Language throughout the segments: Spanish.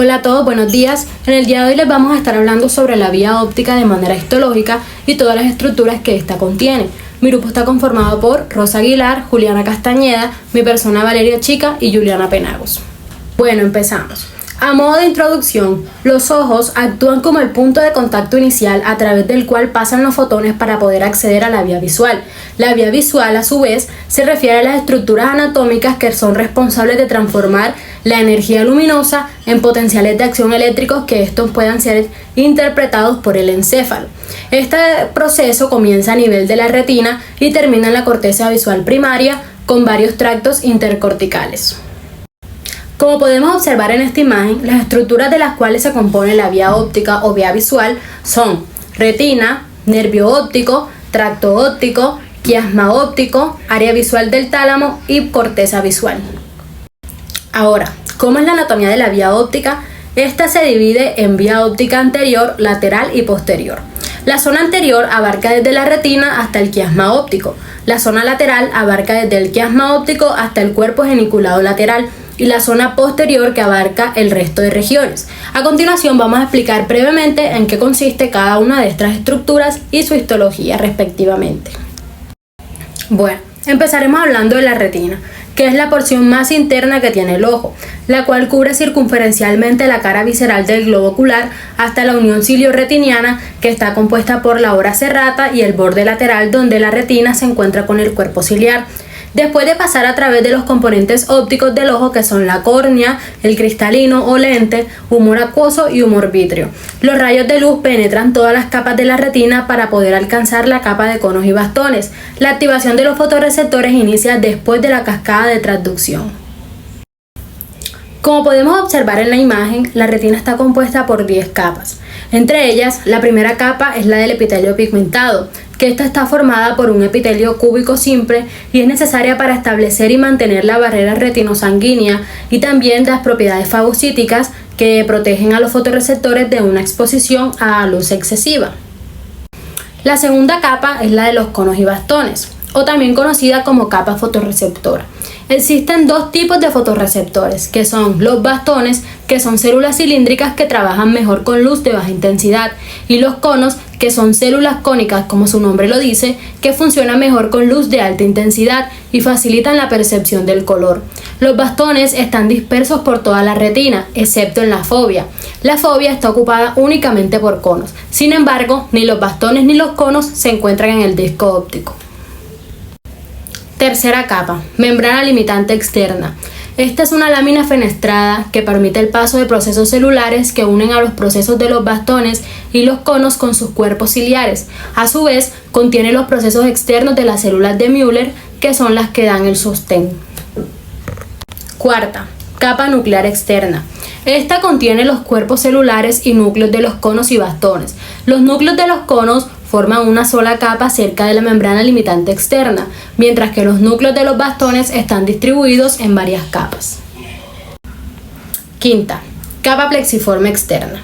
Hola a todos, buenos días. En el día de hoy les vamos a estar hablando sobre la vía óptica de manera histológica y todas las estructuras que ésta contiene. Mi grupo está conformado por Rosa Aguilar, Juliana Castañeda, mi persona Valeria Chica y Juliana Penagos. Bueno, empezamos. A modo de introducción, los ojos actúan como el punto de contacto inicial a través del cual pasan los fotones para poder acceder a la vía visual. La vía visual, a su vez, se refiere a las estructuras anatómicas que son responsables de transformar la energía luminosa en potenciales de acción eléctricos que estos puedan ser interpretados por el encéfalo. Este proceso comienza a nivel de la retina y termina en la corteza visual primaria con varios tractos intercorticales. Como podemos observar en esta imagen, las estructuras de las cuales se compone la vía óptica o vía visual son retina, nervio óptico, tracto óptico, quiasma óptico, área visual del tálamo y corteza visual. Ahora, ¿cómo es la anatomía de la vía óptica? Esta se divide en vía óptica anterior, lateral y posterior. La zona anterior abarca desde la retina hasta el quiasma óptico. La zona lateral abarca desde el quiasma óptico hasta el cuerpo geniculado lateral y la zona posterior que abarca el resto de regiones. A continuación vamos a explicar brevemente en qué consiste cada una de estas estructuras y su histología respectivamente. Bueno, empezaremos hablando de la retina, que es la porción más interna que tiene el ojo, la cual cubre circunferencialmente la cara visceral del globo ocular hasta la unión cilio-retiniana, que está compuesta por la ora serrata y el borde lateral donde la retina se encuentra con el cuerpo ciliar. Después de pasar a través de los componentes ópticos del ojo, que son la córnea, el cristalino o lente, humor acuoso y humor vítreo. Los rayos de luz penetran todas las capas de la retina para poder alcanzar la capa de conos y bastones. La activación de los fotorreceptores inicia después de la cascada de transducción. Como podemos observar en la imagen, la retina está compuesta por 10 capas. Entre ellas, la primera capa es la del epitelio pigmentado, que esta está formada por un epitelio cúbico simple y es necesaria para establecer y mantener la barrera retinosanguínea y también las propiedades fagocíticas que protegen a los fotorreceptores de una exposición a luz excesiva. La segunda capa es la de los conos y bastones, o también conocida como capa fotorreceptora. Existen dos tipos de fotorreceptores, que son los bastones, que son células cilíndricas que trabajan mejor con luz de baja intensidad, y los conos, que son células cónicas, como su nombre lo dice, que funcionan mejor con luz de alta intensidad y facilitan la percepción del color. Los bastones están dispersos por toda la retina, excepto en la fovea. La fovea está ocupada únicamente por conos. Sin embargo, ni los bastones ni los conos se encuentran en el disco óptico. Tercera capa, membrana limitante externa. Esta es una lámina fenestrada que permite el paso de procesos celulares que unen a los procesos de los bastones y los conos con sus cuerpos ciliares. A su vez, contiene los procesos externos de las células de Müller, que son las que dan el sostén. Cuarta, capa nuclear externa. Esta contiene los cuerpos celulares y núcleos de los conos y bastones. Los núcleos de los conos forman una sola capa cerca de la membrana limitante externa, mientras que los núcleos de los bastones están distribuidos en varias capas. Quinta, capa plexiforme externa.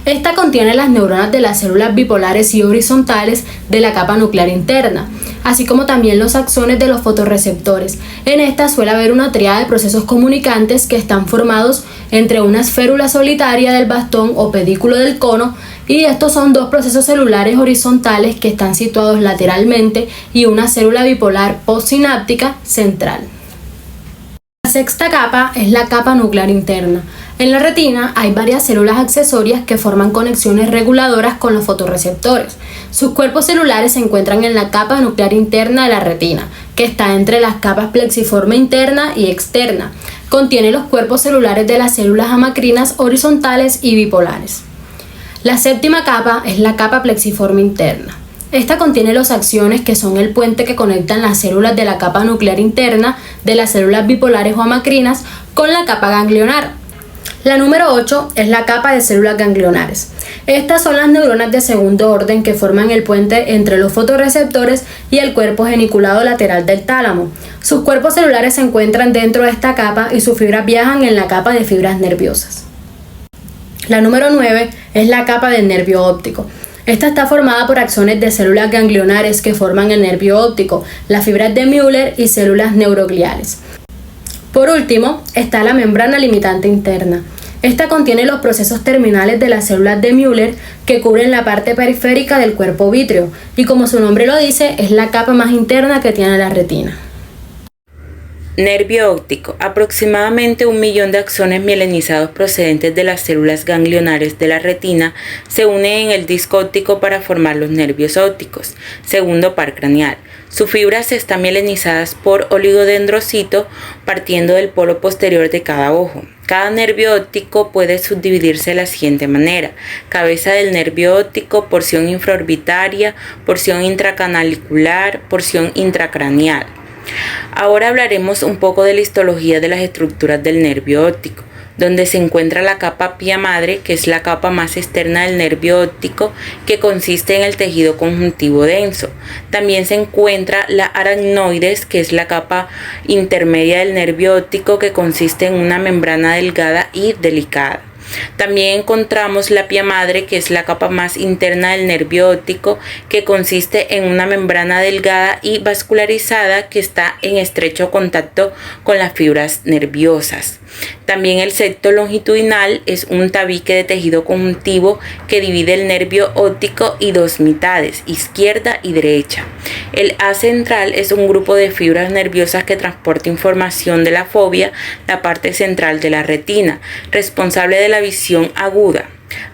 Esta contiene las neuronas de las células bipolares y horizontales de la capa nuclear interna, así como también los axones de los fotorreceptores. En esta suele haber una tríada de procesos comunicantes que están formados entre una esférula solitaria del bastón o pedículo del cono, y estos son dos procesos celulares horizontales que están situados lateralmente y una célula bipolar postsináptica central. La sexta capa es la capa nuclear interna. En la retina hay varias células accesorias que forman conexiones reguladoras con los fotorreceptores. Sus cuerpos celulares se encuentran en la capa nuclear interna de la retina, que está entre las capas plexiforme interna y externa. Contiene los cuerpos celulares de las células amacrinas horizontales y bipolares. La séptima capa es la capa plexiforme interna. Esta contiene los axones, que son el puente que conectan las células de la capa nuclear interna de las células bipolares o amacrinas con la capa ganglionar. La número 8 es la capa de células ganglionares. Estas son las neuronas de segundo orden que forman el puente entre los fotorreceptores y el cuerpo geniculado lateral del tálamo. Sus cuerpos celulares se encuentran dentro de esta capa y sus fibras viajan en la capa de fibras nerviosas. La número 9 es la capa del nervio óptico. Esta está formada por axones de células ganglionares que forman el nervio óptico, las fibras de Müller y células neurogliales. Por último, está la membrana limitante interna. Esta contiene los procesos terminales de las células de Müller que cubren la parte periférica del cuerpo vítreo y, como su nombre lo dice, es la capa más interna que tiene la retina. Nervio óptico. Aproximadamente 1 millón de axones mielinizados procedentes de las células ganglionares de la retina se unen en el disco óptico para formar los nervios ópticos, segundo par craneal. Sus fibras están mielinizadas por oligodendrocito partiendo del polo posterior de cada ojo. Cada nervio óptico puede subdividirse de la siguiente manera: cabeza del nervio óptico, porción infraorbitaria, porción intracanalicular, porción intracraneal. Ahora hablaremos un poco de la histología de las estructuras del nervio óptico, donde se encuentra la capa pía madre, que es la capa más externa del nervio óptico, que consiste en el tejido conjuntivo denso. También se encuentra la aracnoides, que es la capa intermedia del nervio óptico, que consiste en una membrana delgada y delicada. También encontramos la pía madre, que es la capa más interna del nervio óptico, que consiste en una membrana delgada y vascularizada que está en estrecho contacto con las fibras nerviosas. También el septo longitudinal es un tabique de tejido conjuntivo que divide el nervio óptico y dos mitades, izquierda y derecha. El haz central es un grupo de fibras nerviosas que transporta información de la fovea, la parte central de la retina, responsable de la visión aguda.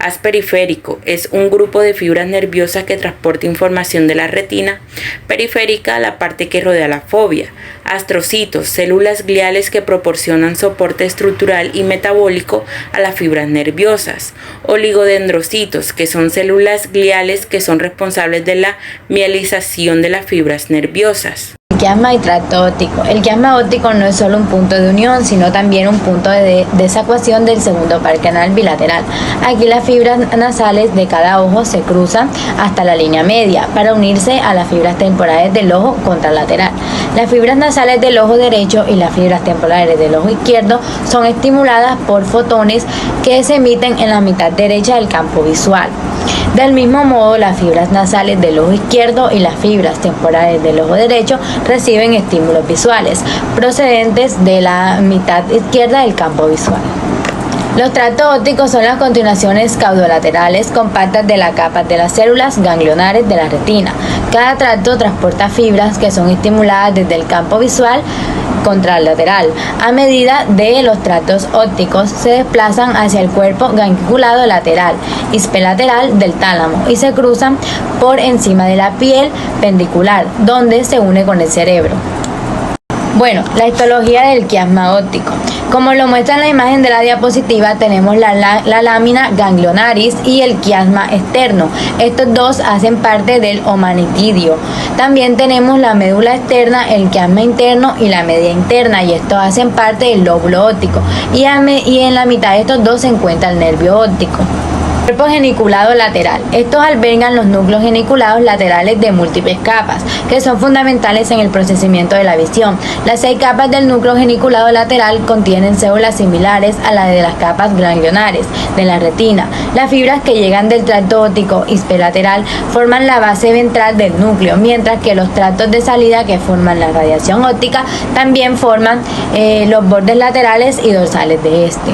Haz periférico es un grupo de fibras nerviosas que transporta información de la retina periférica a la parte que rodea la fovea. Astrocitos, células gliales que proporcionan soporte estructural y metabólico a las fibras nerviosas. Oligodendrocitos, que son células gliales que son responsables de la mielinización de las fibras nerviosas. Quiasma y tracto óptico. El quiasma óptico no es solo un punto de unión, sino también un punto de desacuación del segundo par craneal bilateral. Aquí las fibras nasales de cada ojo se cruzan hasta la línea media para unirse a las fibras temporales del ojo contralateral. Las fibras nasales del ojo derecho y las fibras temporales del ojo izquierdo son estimuladas por fotones que se emiten en la mitad derecha del campo visual. Del mismo modo, las fibras nasales del ojo izquierdo y las fibras temporales del ojo derecho reciben estímulos visuales procedentes de la mitad izquierda del campo visual. Los tractos ópticos son las continuaciones caudolaterales compactas de la capa de las células ganglionares de la retina. Cada tracto transporta fibras que son estimuladas desde el campo visual contralateral. A medida de los tractos ópticos se desplazan hacia el cuerpo gangliculado lateral, ispelateral del tálamo y se cruzan por encima de la piel pendicular, donde se une con el cerebro. Bueno, la histología del quiasma óptico. Como lo muestra en la imagen de la diapositiva, tenemos la lámina ganglionaris y el quiasma externo. Estos dos hacen parte del omanitidio. También tenemos la médula externa, el quiasma interno y la media interna, y estos hacen parte del lóbulo óptico. Y en la mitad de estos dos se encuentra el nervio óptico. Cuerpo geniculado lateral. Estos albergan los núcleos geniculados laterales de múltiples capas, que son fundamentales en el procesamiento de la visión. Las 6 capas del núcleo geniculado lateral contienen células similares a las de las capas ganglionares de la retina. Las fibras que llegan del tracto óptico ispelateral forman la base ventral del núcleo, mientras que los tractos de salida que forman la radiación óptica también forman los bordes laterales y dorsales de este.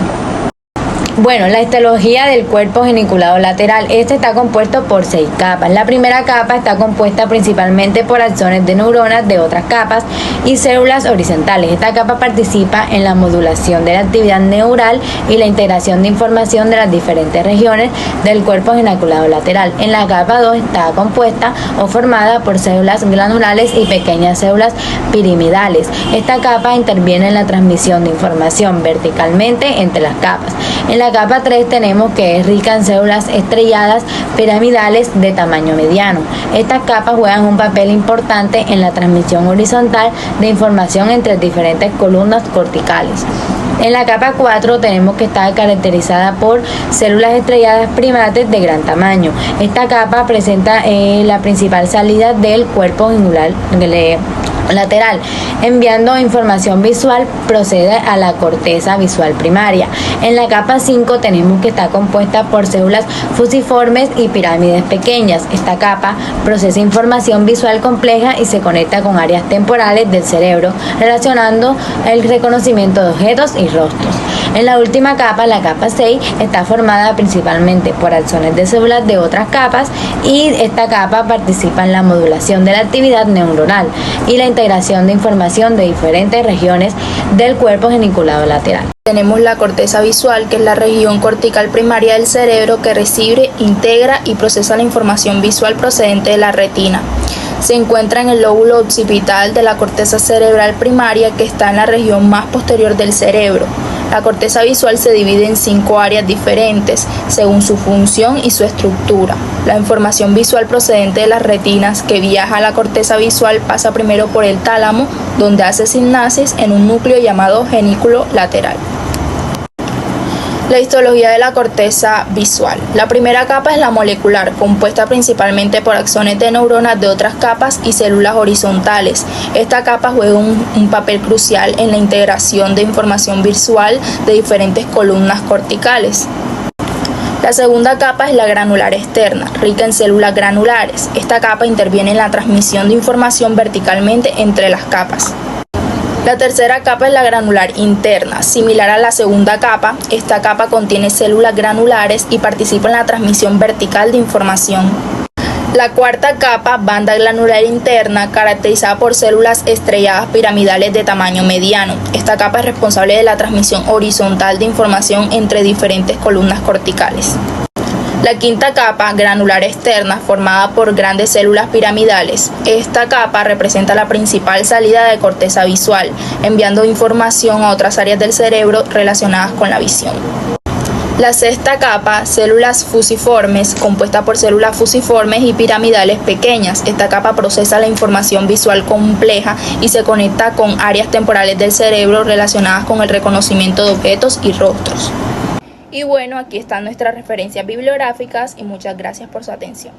Bueno, la histología del cuerpo geniculado lateral. Este está compuesto por 6 capas. La primera capa está compuesta principalmente por axones de neuronas de otras capas y células horizontales. Esta capa participa en la modulación de la actividad neural y la integración de información de las diferentes regiones del cuerpo geniculado lateral. En la capa 2 está compuesta o formada por células glandulares y pequeñas células pirimidales. Esta capa interviene en la transmisión de información verticalmente entre las capas. En la capa 3 tenemos que es rica en células estrelladas piramidales de tamaño mediano. Estas capas juegan un papel importante en la transmisión horizontal de información entre diferentes columnas corticales. En la capa 4 tenemos que estar caracterizada por células estrelladas primates de gran tamaño. Esta capa presenta la principal salida del cuerpo genicular lateral, enviando información visual, procede a la corteza visual primaria. En la capa 5 tenemos que está compuesta por células fusiformes y pirámides pequeñas. Esta capa procesa información visual compleja y se conecta con áreas temporales del cerebro, relacionando el reconocimiento de objetos y rostros. En la última capa, la capa 6, está formada principalmente por axones de células de otras capas y esta capa participa en la modulación de la actividad neuronal y la integración de información de diferentes regiones del cuerpo geniculado lateral. Tenemos la corteza visual, que es la región cortical primaria del cerebro que recibe, integra y procesa la información visual procedente de la retina. Se encuentra en el lóbulo occipital de la corteza cerebral primaria, que está en la región más posterior del cerebro. La corteza visual se divide en 5 áreas diferentes, según su función y su estructura. La información visual procedente de las retinas que viaja a la corteza visual pasa primero por el tálamo, donde hace sinapsis en un núcleo llamado genículo lateral. La histología de la corteza visual. La primera capa es la molecular, compuesta principalmente por axones de neuronas de otras capas y células horizontales. Esta capa juega un papel crucial en la integración de información visual de diferentes columnas corticales. La segunda capa es la granular externa, rica en células granulares. Esta capa interviene en la transmisión de información verticalmente entre las capas. La tercera capa es la granular interna. Similar a la segunda capa, esta capa contiene células granulares y participa en la transmisión vertical de información. La cuarta capa, banda granular interna, caracterizada por células estrelladas piramidales de tamaño mediano. Esta capa es responsable de la transmisión horizontal de información entre diferentes columnas corticales. La quinta capa, granular externa, formada por grandes células piramidales. Esta capa representa la principal salida de corteza visual, enviando información a otras áreas del cerebro relacionadas con la visión. La sexta capa, células fusiformes, compuesta por células fusiformes y piramidales pequeñas. Esta capa procesa la información visual compleja y se conecta con áreas temporales del cerebro relacionadas con el reconocimiento de objetos y rostros. Y bueno, aquí están nuestras referencias bibliográficas y muchas gracias por su atención.